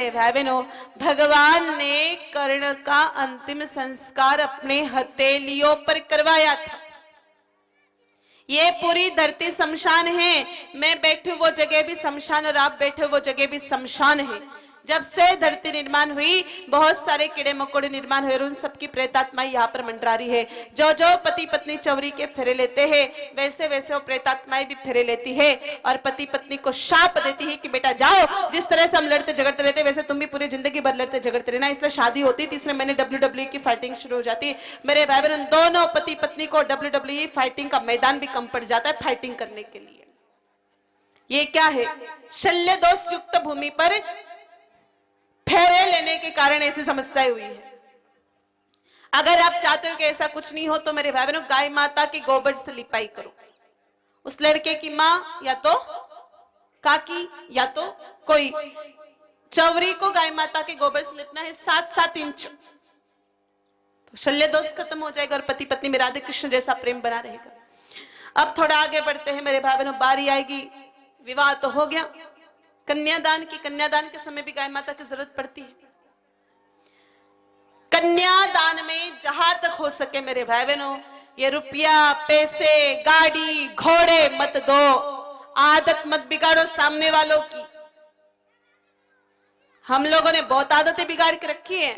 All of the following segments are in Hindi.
भाई बहनों, भगवान ने कर्ण का अंतिम संस्कार अपने हथेलियों पर करवाया था। ये पूरी धरती शमशान है। मैं बैठू वो जगह भी शमशान और आप बैठे वो जगह भी शमशान है। जब से धरती निर्माण हुई बहुत सारे कीड़े मकोड़े निर्माण हुए और उन सबकी प्रेतात्मा यहाँ पर मंडरा रही है। जो जो पति पत्नी चौरी के फेरे लेते हैं वैसे वैसे वो प्रेतात्माएं भी फेरे लेती है और पति पत्नी को शाप देती है कि बेटा जाओ, जिस तरह से हम लड़ते झगड़ते रहते वैसे तुम भी पूरी जिंदगी भर लड़ते झगड़ते रहना। इसलिए शादी होती, तीसरे महीने WWE की फाइटिंग शुरू हो जाती है। मेरे भाई बहन, दोनों पति पत्नी को WWE फाइटिंग का मैदान भी कम पड़ जाता है फाइटिंग करने के लिए। ये क्या है? शल्य दोष युक्त भूमि पर फेरे लेने के कारण ऐसी समस्याएं हुई है। अगर आप चाहते हो कि ऐसा कुछ नहीं हो तो मेरे भाई बहनों, गाय माता के गोबर से लिपाई करो। उस लड़के की माँ या तो काकी या तो कोई चौरी को गाय माता के गोबर से लिपना है 7-7 इंच, तो शल्य दोष खत्म हो जाएगा और पति पत्नी में राधे कृष्ण जैसा प्रेम बना रहेगा। अब थोड़ा आगे बढ़ते हैं मेरे भाई बहनों, बारी आएगी, विवाह तो हो गया, कन्यादान की। कन्यादान के समय भी गाय माता की जरूरत पड़ती है। कन्यादान में जहां तक हो सके मेरे भाई बहनों, ये रुपया पैसे गाड़ी घोड़े मत दो, आदत मत बिगाड़ो सामने वालों की। हम लोगों ने बहुत आदतें बिगाड़ के रखी है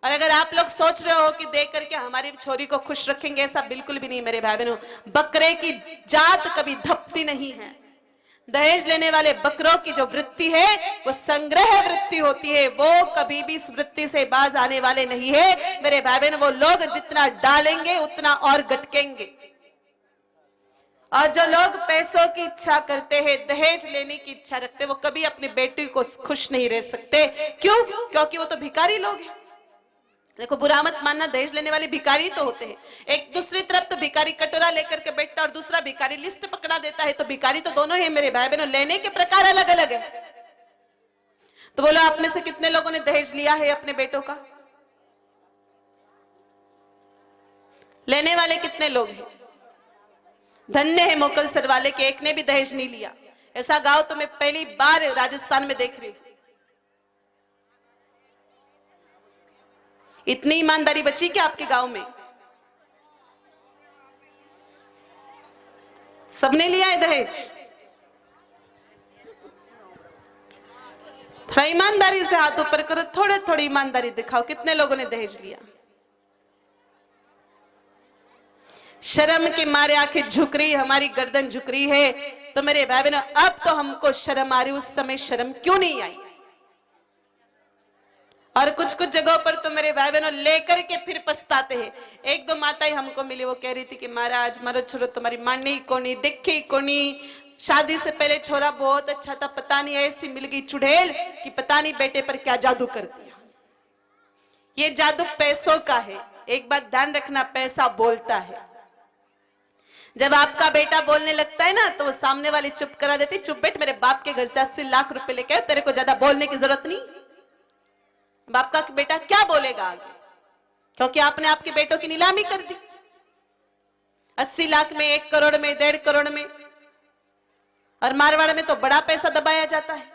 और अगर आप लोग सोच रहे हो कि देख करके हमारी छोरी को खुश रखेंगे, ऐसा बिल्कुल भी नहीं मेरे भाई बहनों। बकरे की जात कभी धपती नहीं है। दहेज लेने वाले बकरों की जो वृत्ति है वो संग्रह वृत्ति होती है, वो कभी भी इस वृत्ति से बाज आने वाले नहीं है मेरे भाई बहन। वो लोग जितना डालेंगे उतना और गटकेंगे। और जो लोग पैसों की इच्छा करते हैं, दहेज लेने की इच्छा रखते हैं, वो कभी अपनी बेटी को खुश नहीं रह सकते। क्यों? क्योंकि वो तो भिखारी लोग हैं। देखो, बुरा मत मानना, दहेज लेने वाले भिखारी तो होते हैं। एक दूसरी तरफ तो भिखारी कटोरा लेकर के बैठता है और दूसरा भिखारी लिस्ट पकड़ा देता है, तो भिखारी तो दोनों है मेरे भाई बहनों। लेने के प्रकार अलग अलग है। तो बोलो, आप में से कितने लोगों ने दहेज लिया है अपने बेटों का? लेने वाले कितने लोग हैं? धन्य है मोकलसर वाले के एक ने भी दहेज नहीं लिया। ऐसा गांव तो मैं पहली बार राजस्थान में देख रही हूं। इतनी ईमानदारी बची क्या आपके गांव में? सबने लिया है दहेज? थोड़ा ईमानदारी से हाथ ऊपर करो, थोड़े थोड़ी ईमानदारी दिखाओ। कितने लोगों ने दहेज लिया? शर्म के मारे आंखें झुक रही, हमारी गर्दन झुक रही है। तो मेरे भाई बहनों, अब तो हमको शर्म आ रही, उस समय शर्म क्यों नहीं आई? और कुछ कुछ जगहों पर तो मेरे भाई बहनों लेकर के फिर पछताते हैं। एक दो माताएं हमको मिली, वो कह रही थी कि महाराज मारो छोरो तुम्हारी मानने ही कोनी, देखे ही कोनी। शादी से पहले छोरा बहुत अच्छा था, पता नहीं ऐसी मिल गई चुड़ैल कि पता नहीं बेटे पर क्या जादू कर दिया। ये जादू पैसों का है। एक बात ध्यान रखना, पैसा बोलता है। जब आपका बेटा बोलने लगता है ना तो वो सामने वाली चुप करा देती। चुप बैठ, मेरे बाप के घर से 80 लाख रुपए लेके आए, तेरे को ज्यादा बोलने की जरूरत नहीं। बाप का बेटा क्या बोलेगा आगे? क्योंकि आपने आपके बेटों की नीलामी कर दी। 80 लाख में, 1 करोड़ में, 1.5 करोड़ में, और मारवाड़ में तो बड़ा पैसा दबाया जाता है।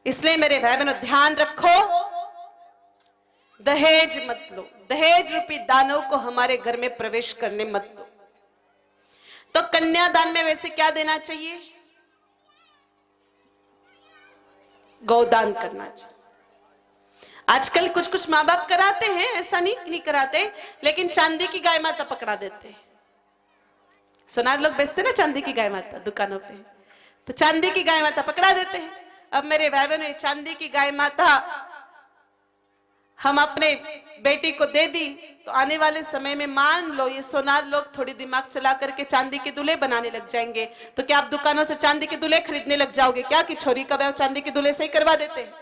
इसलिए मेरे भाई बहनों ध्यान रखो, दहेज मत लो। दहेज रूपी दानव को हमारे घर में प्रवेश करने मत दो। तो कन्यादान में वैसे क्या देना चाहिए? गौदान करना चाहिए। आजकल कुछ कुछ माँ बाप कराते हैं, ऐसा नहीं कराते, लेकिन चांदी की गाय माता पकड़ा देते हैं। सोनार लोग बेचते ना चांदी की गाय माता दुकानों पे, तो चांदी की गाय माता पकड़ा देते हैं। अब मेरे भाई बहनों, चांदी की गाय माता हम अपने बेटी को दे दी तो आने वाले समय में मान लो ये सोनार लोग थोड़ी दिमाग चला करके चांदी के दूल्हे बनाने लग जाएंगे, तो क्या आप दुकानों से चांदी के दूल्हे खरीदने लग जाओगे क्या कि छोरी का ब्याह चांदी के दूल्हे से ही करवा देते हैं?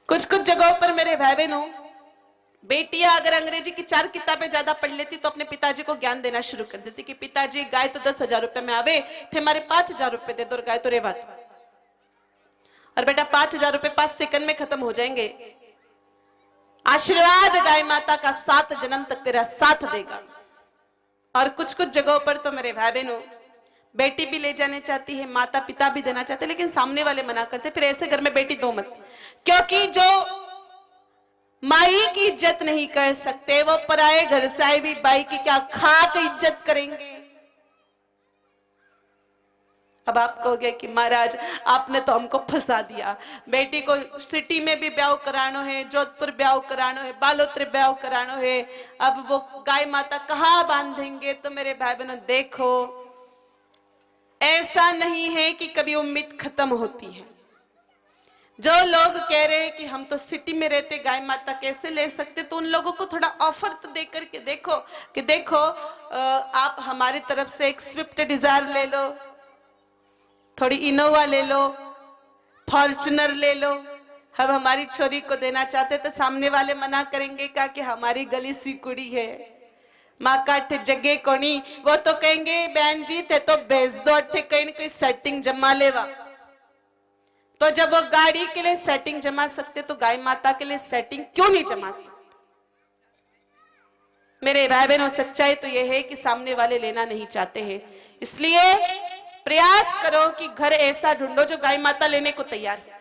कुछ कुछ जगहों पर मेरे भाई बहनों, बेटियां अगर अंग्रेजी की 4 किताबें ज्यादा पढ़ लेती तो अपने पिताजी को ज्ञान देना शुरू कर देती कि पिताजी गाय तो 10,000 रुपए में आवे थे, हमारे 5,000 रुपए दे दो, गाय तो रेवा। और बेटा 5,000 रुपए 5 सेकंड में खत्म हो जाएंगे। आशीर्वाद गाय माता का 7 जन्म तक तेरा साथ देगा। और कुछ कुछ जगहों पर तो मेरे भाई बहनों बेटी भी ले जाने चाहती है, माता पिता भी देना चाहते, लेकिन सामने वाले मना करते, फिर ऐसे घर में बेटी दो मत। क्योंकि जो माई की इज्जत नहीं कर सकते, वो पराये घर से आई हुई बाई की क्या खाक इज्जत करेंगे। अब आप कहोगे कि महाराज आपने तो हमको फंसा दिया, बेटी को सिटी में भी ब्याह करानो है, जोधपुर ब्याह करानो है, बालोत्र ब्याह करानो है, अब वो गाय माता कहाँ बांधेंगे। तो मेरे भाई बहनों देखो, ऐसा नहीं है कि कभी उम्मीद खत्म होती है। जो लोग कह रहे हैं कि हम तो सिटी में रहते, गाय माता कैसे ले सकते, तो उन लोगों को थोड़ा ऑफर तो दे करके देखो कि देखो आप हमारी तरफ से एक स्विफ्ट डिजायर ले लो, थोड़ी इनोवा ले लो, फॉर्च्यूनर ले लो। हम हमारी छोरी को देना चाहते तो सामने वाले मना करेंगे क्या कि हमारी गली सी कुड़ी है, माँ काठ जगह कोनी। वो तो कहेंगे बहन जी थे तो भेज दो अट्ठे कहीं कोई सेटिंग जमा लेवा। तो जब वो गाड़ी के लिए सेटिंग जमा सकते तो गाय माता के लिए सेटिंग क्यों नहीं जमा सकते। मेरे भाई बहनों, सच्चाई तो यह है कि सामने वाले लेना नहीं चाहते हैं, इसलिए प्रयास करो कि घर ऐसा ढूंढो जो गाय माता लेने को तैयार है।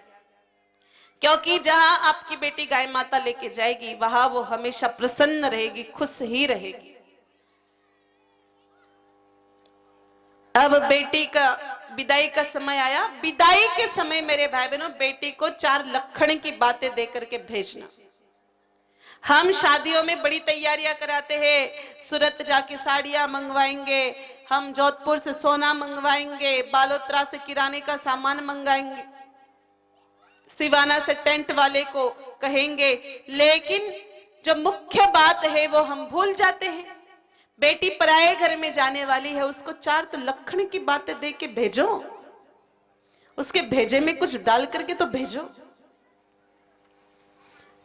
क्योंकि जहां आपकी बेटी गाय माता लेके जाएगी वहां वो हमेशा प्रसन्न रहेगी, खुश ही रहेगी। अब बेटी का विदाई का समय आया। विदाई के समय मेरे भाई बहनों, बेटी को 4 लखन की बातें दे करके भेजना। हम शादियों में बड़ी तैयारियां कराते हैं, सूरत जाके साड़ियां मंगवाएंगे, हम जोधपुर से सोना मंगवाएंगे, बालोतरा से किराने का सामान मंगाएंगे, सिवाना से टेंट वाले को कहेंगे, लेकिन जो मुख्य बात है वो हम भूल जाते हैं। बेटी पराये घर में जाने वाली है, उसको 4 तो लखन की बातें दे के भेजो, उसके भेजे में कुछ डाल करके तो भेजो।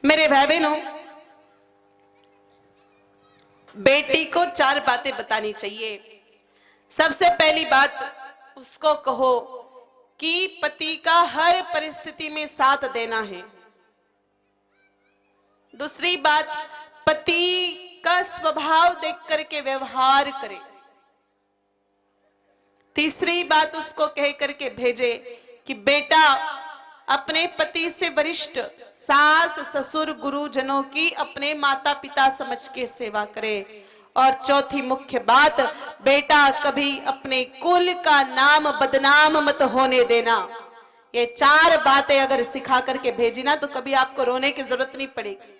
मेरे भाई बहनों, बेटी को 4 बातें बतानी चाहिए। सबसे पहली बात, उसको कहो कि पति का हर परिस्थिति में साथ देना है। दूसरी बात, पति का स्वभाव देख करके व्यवहार करे। तीसरी बात, उसको कह करके भेजे कि बेटा अपने पति से वरिष्ठ सास ससुर गुरुजनों की अपने माता पिता समझ के सेवा करे। और चौथी मुख्य बात, बेटा कभी अपने कुल का नाम बदनाम मत होने देना। ये 4 बातें अगर सिखा करके भेजी ना तो कभी आपको रोने की जरूरत नहीं पड़ेगी।